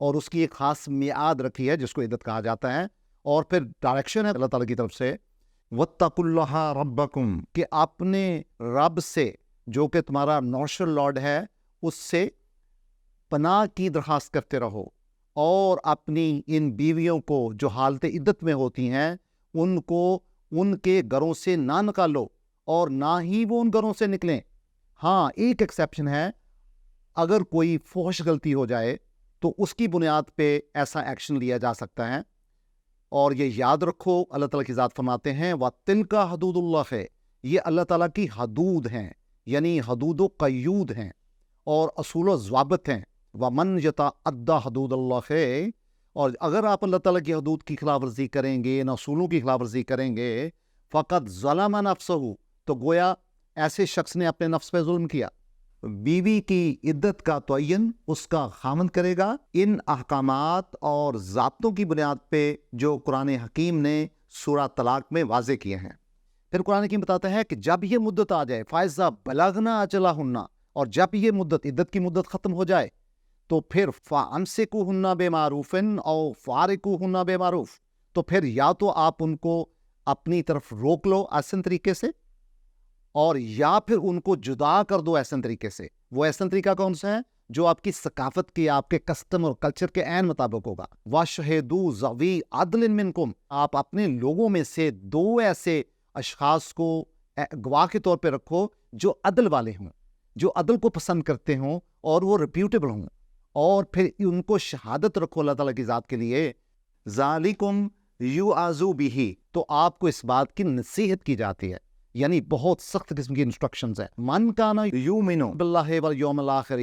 اور اس کی ایک خاص میعاد رکھی ہے جس کو عدت کہا جاتا ہے، اور پھر ڈائریکشن ہے اللہ تعالیٰ کی طرف سے وَاتَّقُوا اللَّهَ رَبَّكُمْ کہ اپنے رب سے جو کہ تمہارا نوشل لارڈ ہے اس سے پناہ کی درخواست کرتے رہو، اور اپنی ان بیویوں کو جو حالت عدت میں ہوتی ہیں ان کو ان کے گھروں سے نہ نکالو اور نہ ہی وہ ان گھروں سے نکلیں۔ ہاں ایک ایکسیپشن ہے، اگر کوئی فحش غلطی ہو جائے تو اس کی بنیاد پہ ایسا ایکشن لیا جا سکتا ہے، اور یہ یاد رکھو اللہ تعالیٰ کی ذات فرماتے ہیں وَتِلْكَ حدود اللہ ہے، یہ اللہ تعالیٰ کی حدود ہیں، یعنی حدود و قیود ہیں اور اصول و ضوابط ہیں۔ وَمَنْ يَتَعَدَّ حدود اللہ ہے، اور اگر آپ اللہ تعالیٰ کی حدود کی خلاف ورزی کریں گے، ان اصولوں کی خلاف ورزی کریں گے، فقط ظلم نفسہ، تو گویا ایسے شخص نے اپنے نفس پہ ظلم کیا۔ بیوی کی عدت کا تعین اس کا خامند کرے گا ان احکامات اور ضابطوں کی بنیاد پہ جو قرآن حکیم نے سورہ طلاق میں واضح کیے ہیں۔ پھر قرآن حکیم بتاتا ہے کہ جب یہ مدت آ جائے فائزہ بلغنا اجلہن، اور جب یہ مدت عدت کی مدت ختم ہو جائے تو پھر فَأَمْسِكُوهُنَّ بِمَعْرُوفٍ أَوْ فَارِقُوهُنَّ بِمَعْرُوف، تو پھر یا تو آپ ان کو اپنی طرف روک لو احسن طریقے سے، اور یا پھر ان کو جدا کر دو احسن طریقے سے۔ وہ احسن طریقہ کون سا ہے؟ جو آپ کی ثقافت کی، آپ کے کسٹم اور کلچر کے عین مطابق ہوگا۔ وَشَهِدُوا ذَوِي عَدْلٍ مِّنْكُمْ، آپ اپنے لوگوں میں سے دو ایسے اشخاص کو گواہ کے طور پہ رکھو جو عدل والے ہوں، جو عدل کو پسند کرتے ہوں اور وہ ریپیوٹیبل ہوں، اور پھر ان کو شہادت رکھو اللہ تعالیٰ کی ذات کے لیے۔ ذَلِكُمْ يُوعَظُ بِهِ، تو آپ کو اس بات کی نصیحت کی جاتی ہے، یعنی بہت سخت قسم کی انسٹرکشنز ہیں۔ من کان یؤمن باللہ والیوم الآخر،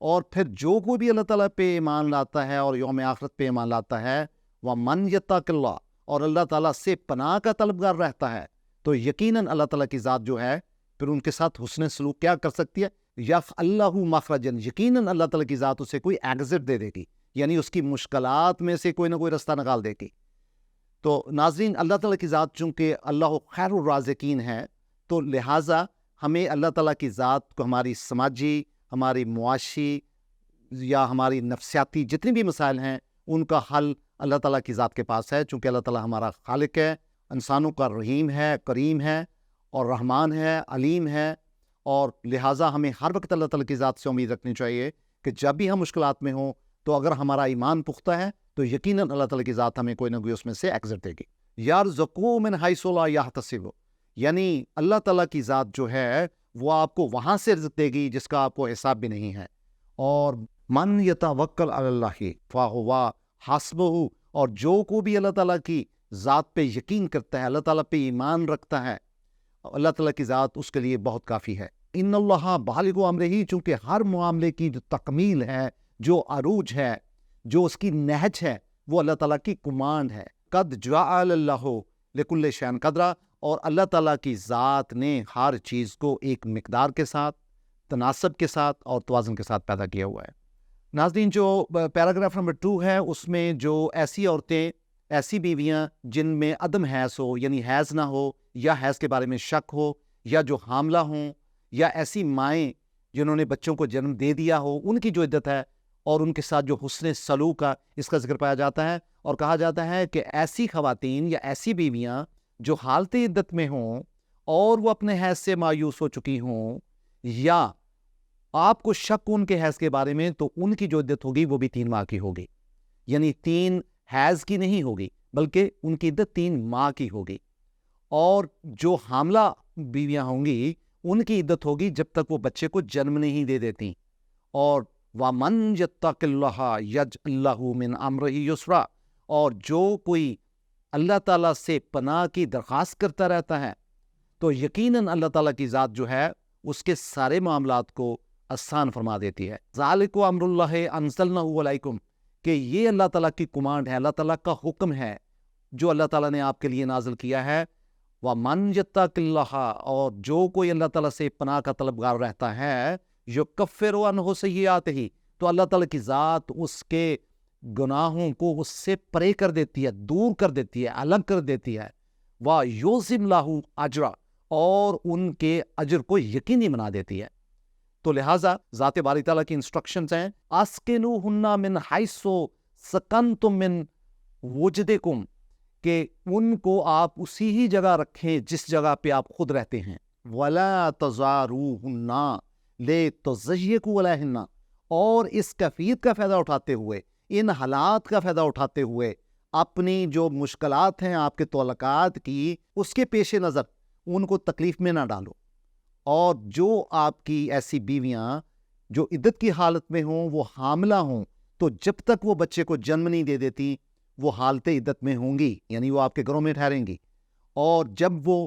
اور پھر جو کوئی بھی اللہ تعالیٰ پہ ایمان لاتا ہے اور یوم آخرت پہ ایمان لاتا ہے، ومن یتق اللہ، اور اللہ تعالیٰ سے پناہ کا طلبگار رہتا ہے، تو یقیناً اللہ تعالیٰ کی ذات جو ہے پھر ان کے ساتھ حسن سلوک کیا کر سکتی ہے؟ یف اللہ مخرجن، یقیناً اللہ تعالیٰ کی ذات اسے کوئی ایگزٹ دے دے گی، یعنی اس کی مشکلات میں سے کوئی نہ کوئی رستہ نکال دے گی۔ تو ناظرین، اللہ تعالیٰ کی ذات چونکہ اللہ خیر الرازقین ہے، تو لہٰذا ہمیں اللہ تعالیٰ کی ذات کو ہماری سماجی، ہماری معاشی یا ہماری نفسیاتی جتنی بھی مسائل ہیں ان کا حل اللہ تعالیٰ کی ذات کے پاس ہے، چونکہ اللہ تعالیٰ ہمارا خالق ہے، انسانوں کا رحیم ہے، کریم ہے اور رحمان ہے، علیم ہے، اور لہٰذا ہمیں ہر وقت اللہ تعالیٰ کی ذات سے امید رکھنی چاہیے کہ جب بھی ہم مشکلات میں ہوں تو اگر ہمارا ایمان پختہ ہے تو یقیناً اللہ تعالیٰ کی ذات ہمیں کوئی نہ کوئی اس میں سے ایگزٹ دے گی۔ یرزقو من حیث لا یحتسب، یعنی اللہ تعالیٰ کی ذات جو ہے وہ آپ کو وہاں سے رزق دے گی جس کا آپ کو حساب بھی نہیں ہے۔ اور من یتوکل علی اللہ فہو حسبہ، اور جو کو بھی اللہ تعالیٰ کی ذات پہ یقین کرتا ہے، اللہ تعالیٰ پہ ایمان رکھتا ہے، اللہ تعالیٰ کی ذات اس کے لیے بہت کافی ہے۔ ان اللہ بالغ امرہ، چونکہ ہر معاملے کی جو تکمیل ہے، جو عروج ہے، جو اس کی نہج ہے، وہ اللہ تعالیٰ کی کمانڈ ہے۔ قد جعل اللہ لکل شیء قدرا، اور اللہ تعالیٰ کی ذات نے ہر چیز کو ایک مقدار کے ساتھ، تناسب کے ساتھ اور توازن کے ساتھ پیدا کیا ہوا ہے۔ ناظرین، جو پیراگراف نمبر 2 ہے اس میں جو ایسی عورتیں، ایسی بیویاں جن میں عدم حیض ہو، یعنی حیض نہ ہو یا حیض کے بارے میں شک ہو، یا جو حاملہ ہوں، یا ایسی مائیں جنہوں نے بچوں کو جنم دے دیا ہو، ان کی جو عدت ہے اور ان کے ساتھ جو حسن سلوک کا اس کا ذکر پایا جاتا ہے، اور کہا جاتا ہے کہ ایسی خواتین یا ایسی بیویاں جو حالت عدت میں ہوں اور وہ اپنے حیض سے مایوس ہو چکی ہوں، یا آپ کو شک ان کے حیض کے بارے میں، تو ان کی جو عدت ہوگی وہ بھی 3 ماہ کی ہوگی، یعنی 3 حیض کی نہیں ہوگی بلکہ ان کی عدت 3 ماہ کی ہوگی۔ اور جو حاملہ بیویاں ہوں گی ان کی عدت ہوگی جب تک وہ بچے کو جنم نہیں دے دیتی۔ اور وَمَنْ يَتَّقِ اللَّهَ يَجْعَلْ لَهُ مِنْ أَمْرِهِ يُسْرًا، اور جو کوئی اللہ تعالیٰ سے پناہ کی درخواست کرتا رہتا ہے تو یقیناً اللہ تعالیٰ کی ذات جو ہے اس کے سارے معاملات کو آسان فرما دیتی ہے۔ ذَلِكُ أَمْرُ اللَّهِ أَنزَلْنَاهُ عَلَيْكُمْ، کہ یہ اللہ تعالیٰ کی کمانڈ ہے، اللہ تعالیٰ کا حکم ہے جو اللہ تعالیٰ نے آپ کے لیے نازل کیا ہے۔ وَمَنْ يَتَّقِ اللَّهَ، اور جو کوئی اللہ تعالیٰ سے پناہ کا طلبگار رہتا ہے، يُكَفِّرُ عَنْهُ سَيِّئَاتِهِ، تو اللہ تعالیٰ کی ذات اس کے گناہوں کو اس سے پرے کر دیتی ہے، دور کر دیتی ہے، الگ کر دیتی ہے۔ وَيُعْظِمُ لَهُ أَجْرًا، اور ان کے اجر کو یقینی بنا دیتی ہے۔ تو لہٰذا ذات باری تعالیٰ کی انسٹرکشنز ہیں اسکنوہن من حیث سکنتم من وجدکم، کہ ان کو آپ اسی ہی جگہ رکھیں جس جگہ پہ آپ خود رہتے ہیں. ولا تزاروہن لتضیقوا علیہن، اور اس کیفیت کا فائدہ اٹھاتے ہوئے، ان حالات کا فائدہ اٹھاتے ہوئے اپنی جو مشکلات ہیں آپ کے تعلقات کی، اس کے پیش نظر ان کو تکلیف میں نہ ڈالو. اور جو آپ کی ایسی بیویاں جو عدت کی حالت میں ہوں، وہ حاملہ ہوں، تو جب تک وہ بچے کو جنم نہیں دے دیتی وہ حالت عدت میں ہوں گی، یعنی وہ آپ کے گھروں میں ٹھہریں گی. اور جب وہ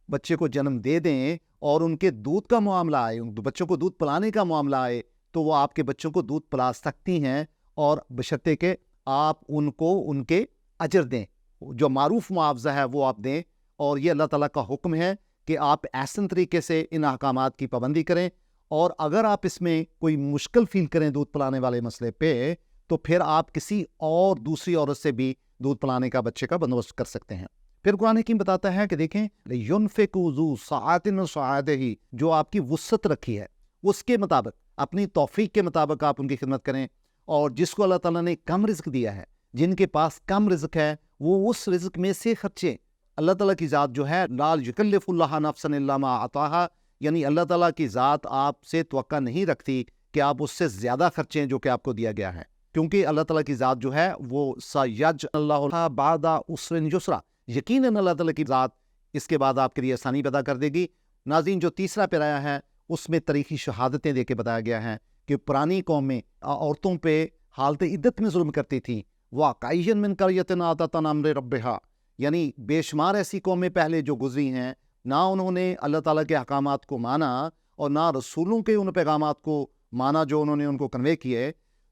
بچے کو جنم دے دیں اور ان کے دودھ کا معاملہ آئے، ان بچوں کو دودھ پلانے کا معاملہ آئے، تو وہ آپ کے بچوں کو دودھ پلا سکتی ہیں، اور بشرطے کہ آپ ان کو ان کے اجر دیں، جو معروف معاوضہ ہے وہ آپ دیں. اور یہ اللہ تعالیٰ کا حکم ہے کہ آپ احسن طریقے سے ان احکامات کی پابندی کریں. اور اگر آپ اس میں کوئی مشکل فیل کریں دودھ پلانے والے مسئلے پہ، تو پھر آپ کسی اور دوسری عورت سے بھی دودھ پلانے کا بچے کا بندوبست کر سکتے ہیں. پھر قرآن حکیم بتاتا ہے کہ دیکھیں لِيُنْفِقُ ذُو سَعَةٍ مِنْ سَعَتِهِ، جو آپ کی وسعت رکھی ہے اس کے مطابق، اپنی توفیق کے مطابق آپ ان کی خدمت کریں. اور جس کو اللہ تعالیٰ نے کم رزق دیا ہے، جن کے پاس کم رزق ہے، وہ اس رزق میں سے خرچیں. اللہ تعالیٰ کی ذات جو ہے لا یکلف اللہ نفسا الا ما آتاہا، یعنی اللہ تعالیٰ کی ذات آپ سے توقع نہیں رکھتی کہ آپ اس سے زیادہ خرچیں جو کہ آپ کو دیا گیا ہے، کیونکہ اللہ تعالیٰ کی ذات جو ہے وہ سَيَجْعَلُ اللَّهُ بَعْدَ عُسْرٍ يُسْرًا، یقیناً اللہ تعالیٰ کی ذات اس کے بعد آپ کے لیے آسانی پیدا کر دے گی. ناظرین، جو تیسرا پیرایا ہے اس میں تاریخی شہادتیں دے کے بتایا گیا ہے کہ پرانی قومیں عورتوں پہ حالت عدت میں ظلم کرتی تھیں. وَقَيٍّ مِّن قَرْيَةٍ عَتَتْ عَنْ أَمْرِ رَبِّهَا، یعنی بے شمار ایسی قومیں پہلے جو گزری ہیں، نہ انہوں نے اللہ تعالیٰ کے احکامات کو مانا اور نہ رسولوں کے ان پیغامات کو مانا جو انہوں نے ان کو کنوے کیے.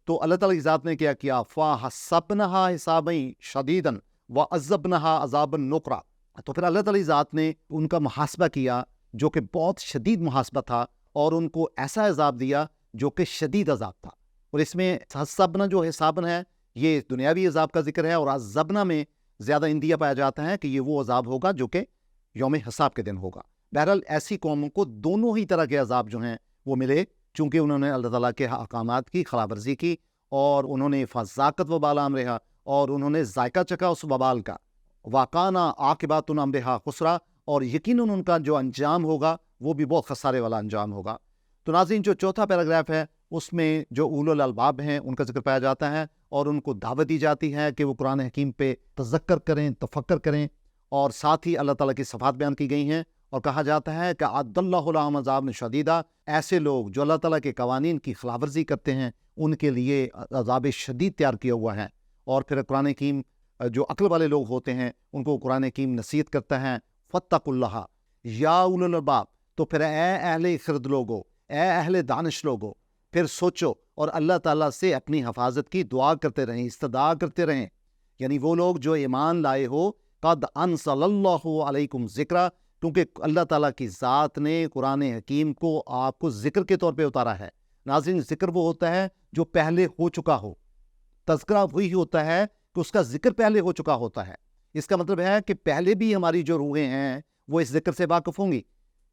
تو اللہ تعالیٰ کی ذات نے کیا کیا؟ فَحَسَبْنَهَا حِسَابًا شَدِيدًا وَعَذَّبْنَهَا عَذَابًا نُكْرًا، تو پھر اللہ تعالیٰ کی ذات نے ان کا محاسبہ کیا جو کہ بہت شدید محاسبہ تھا، اور ان کو ایسا عذاب دیا جو کہ شدید عذاب تھا. اور اس میں حسبنا جو حسابن ہے یہ دنیاوی عذاب کا ذکر ہے، اور عذبنا میں زیادہ اندیا پایا جاتا ہے کہ یہ وہ عذاب ہوگا جو کہ یوم حساب کے دن ہوگا. بہرحال ایسی قوموں کو دونوں ہی طرح کے عذاب جو ہیں وہ ملے، چونکہ انہوں نے اللہ تعالیٰ کے احکامات کی خلاف ورزی کی، اور انہوں نے فذاقت وبال امرہا، اور انہوں نے ذائقہ چکھا اس وبال کا. وَقَانَ عَاقِبَةُ أَمْرِهَا خُسْرًا، اور یقیناً ان کا جو انجام ہوگا وہ بھی بہت خسارے والا انجام ہوگا. تو ناظرین، جو چوتھا پیراگراف ہے اس میں جو اولو الالباب ہیں ان کا ذکر پایا جاتا ہے، اور ان کو دعوت دی جاتی ہے کہ وہ قرآن حکیم پہ تذکر کریں، تفکر کریں. اور ساتھ ہی اللہ تعالیٰ کی صفات بیان کی گئی ہیں، اور کہا جاتا ہے کہ عَدَّ اللَّهُ لَهُمْ عَذَابًا شَدِيدًا، ایسے لوگ جو اللہ تعالیٰ کے قوانین کی خلاف ورزی کرتے ہیں ان کے لیے عذاب شدید تیار کیا ہوا ہے. اور پھر قرآن حکیم جو عقل والے لوگ ہوتے ہیں ان کو قرآن حکیم نصیحت کرتا ہے، فَاتَّقُوا اللَّهَ یا اولو الالباب. تو پھر اے اہل خرد لوگو، اے اہل دانش لوگو، پھر سوچو اور اللہ تعالیٰ سے اپنی حفاظت کی دعا کرتے رہیں، استدعا کرتے رہیں. یعنی وہ لوگ جو ایمان لائے ہو، قد انزل اللہ علیکم ذکرا، کیونکہ اللہ تعالیٰ کی ذات نے قرآن حکیم کو آپ کو ذکر کے طور پہ اتارا ہے. ناظرین، ذکر وہ ہوتا ہے جو پہلے ہو چکا ہو، تذکرہ وہی ہوتا ہے کہ اس کا ذکر پہلے ہو چکا ہوتا ہے. اس کا مطلب ہے کہ پہلے بھی ہماری جو روحیں ہیں وہ اس ذکر سے واقف ہوں گی.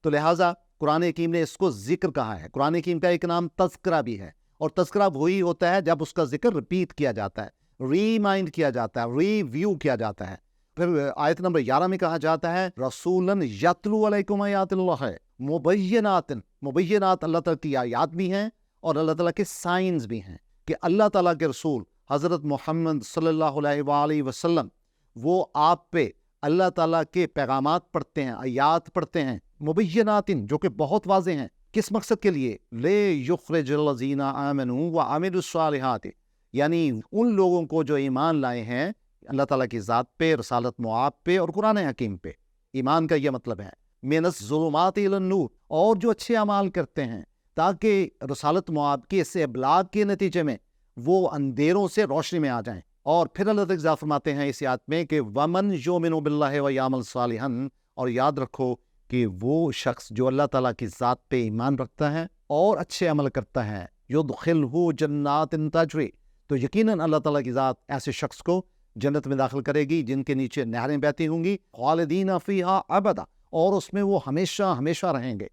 تو لہٰذا قرآن حکیم نے اس کو ذکر کہا ہے. قرآن حکیم کا ایک نام تذکرہ بھی ہے، اور تذکرہ وہی ہوتا ہے جب اس کا ذکر ریپیٹ کیا جاتا ہے، ریمائنڈ کیا جاتا ہے، ریویو کیا جاتا ہے. پھر آیت نمبر 11 میں کہا جاتا ہے رسولاً یتلو علیکم آیات اللہ مبینات. مبینات اللہ تعالیٰ کی آیات بھی ہیں اور اللہ تعالیٰ کے سائنز بھی ہیں، کہ اللہ تعالیٰ کے رسول حضرت محمد صلی اللہ علیہ وآلہ وسلم وہ آپ پہ اللہ تعالیٰ کے پیغامات پڑھتے ہیں، آیات پڑھتے ہیں، مبینات جو کہ بہت واضح ہیں. کس مقصد کے لیے؟ لے یخرج الذین آمنوا وعملوا الصالحات، یعنی ان لوگوں کو جو ایمان لائے ہیں اللہ تعالیٰ کی ذات پہ، رسالت معاب پہ اور قرآن حکیم پہ. ایمان کا یہ مطلب ہے من الظلمات الی النور، اور جو اچھے اعمال کرتے ہیں تاکہ رسالت معاب کے اس ابلاغ کے نتیجے میں وہ اندھیروں سے روشنی میں آ جائیں. اور پھر اللہ تعالیٰ ذات فرماتے ہیں اس آیت میں کہ وَمَنْ يُؤْمِنُ بِاللَّهِ وَيَعْمَلْ صَالِحًا، اور یاد رکھو کہ وہ شخص جو اللہ تعالیٰ کی ذات پہ ایمان رکھتا ہے اور اچھے عمل کرتا ہے، يُدْخِلْهُ جَنَّاتٍ تَجْرِي، تو یقیناً اللہ تعالیٰ کی ذات ایسے شخص کو جنت میں داخل کرے گی جن کے نیچے نہریں بہتی ہوں گی، خالدین فیہا ابدا، اور اس میں وہ ہمیشہ ہمیشہ رہیں گے.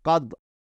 قد